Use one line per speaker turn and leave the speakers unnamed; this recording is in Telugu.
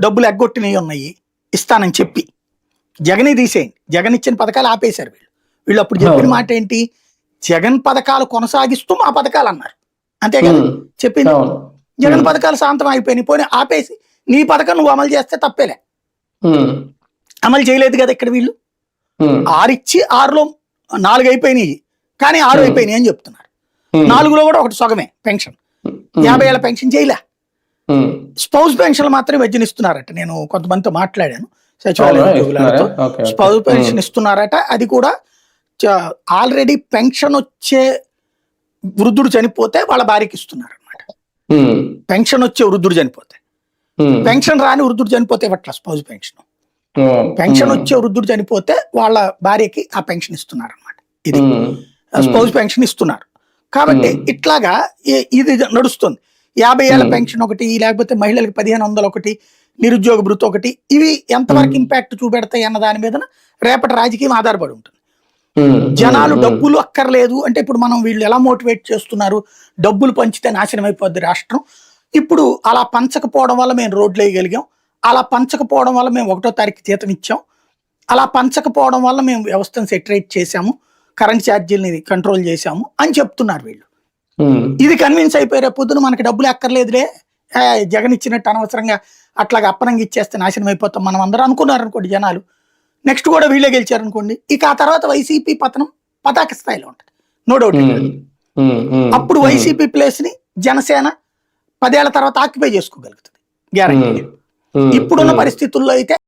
డబ్బులు ఎగ్గొట్టినవి ఉన్నాయి ఇస్తానని చెప్పి జగన్ తీసేయండి, జగన్ ఇచ్చిన పథకాలు ఆపేశారు వీళ్ళు అప్పుడు చెప్పిన మాట ఏంటి, జగన్ పథకాలు కొనసాగిస్తూ మా పథకాలు అన్నారు, అంతే కదా చెప్పింది. జగన్ పథకాలు శాంతం అయిపోయినాయి, పోనీ ఆపేసి నీ పథకం నువ్వు అమలు చేస్తే తప్పేలే, అమలు చేయలేదు కదా ఇక్కడ వీళ్ళు. 6 ఇచ్చి 6లో 4 అయిపోయినాయి, కానీ 6 అయిపోయినాయి అని చెప్తున్నారు. 4లో కూడా ఒకటి సగమే పెన్షన్, 50 ఏళ్ల పెన్షన్ చేయలే. స్పౌస్ పెన్షన్ మాత్రమే మధ్యన ఇస్తున్నారట. నేను కొంతమందితో మాట్లాడాను సచివాలయ ఉద్యోగులతో, స్పౌస్ పెన్షన్ ఇస్తున్నారట. అది కూడా ఆల్రెడీ పెన్షన్ వచ్చే వృద్ధుడు చనిపోతే వాళ్ళ భార్యకి ఇస్తున్నారు అనమాట. పెన్షన్ వచ్చే వృద్ధుడు చనిపోతే, పెన్షన్ రాని వృద్ధుడు చనిపోతే ఇవ్వట్ల స్పౌస్ పెన్షన్. పెన్షన్ వచ్చే వృద్ధుడు చనిపోతే వాళ్ళ భార్యకి ఆ పెన్షన్ ఇస్తున్నారు అనమాట. ఇది స్పౌస్ పెన్షన్ ఇస్తున్నారు. కాబట్టి ఇట్లాగా ఇది నడుస్తుంది. 50 ఏళ్ల పెన్షన్ ఒకటి, లేకపోతే మహిళలకు 1500 ఒకటి, నిరుద్యోగ భృతి ఒకటి, ఇవి ఎంతవరకు ఇంపాక్ట్ చూపెడతాయి అన్న దాని మీద రేపటి రాజకీయం ఆధారపడి ఉంటుంది. జనాలు డబ్బులు అక్కర్లేదు అంటే, ఇప్పుడు మనం వీళ్ళు ఎలా మోటివేట్ చేస్తున్నారు, డబ్బులు పంచితే నాశనం అయిపోద్ది రాష్ట్రం, ఇప్పుడు అలా పంచకపోవడం వల్ల మేము రోడ్లు వేయగలిగాం, అలా పంచకపోవడం వల్ల మేము 1వ తారీఖు జీతం ఇచ్చాం, అలా పంచకపోవడం వల్ల మేము వ్యవస్థను సెటరేట్ చేశాము, కరెంట్ ఛార్జీలని కంట్రోల్ చేశాము అని చెప్తున్నారు వీళ్ళు. ఇది కన్విన్స్ అయిపోయారు, పొద్దున మనకి డబ్బులు ఎక్కర్లేదులే, జగన్ ఇచ్చినట్టు అనవసరంగా అట్లాగా అప్పనంగా ఇచ్చేస్తే నాశనం అయిపోతాం మనం అందరూ అనుకున్నారు అనుకోండి జనాలు. నెక్స్ట్ కూడా వీళ్ళే గెలిచారు అనుకోండి, ఇక ఆ తర్వాత వైసీపీ పతనం పతాక స్థాయిలో ఉంటుంది, నో డౌట్. అప్పుడు వైసీపీ ప్లేస్ ని జనసేన 10 ఏళ్ల తర్వాత ఆక్యుపై చేసుకోగలుగుతుంది గ్యారంటీ. ఇప్పుడున్న పరిస్థితుల్లో అయితే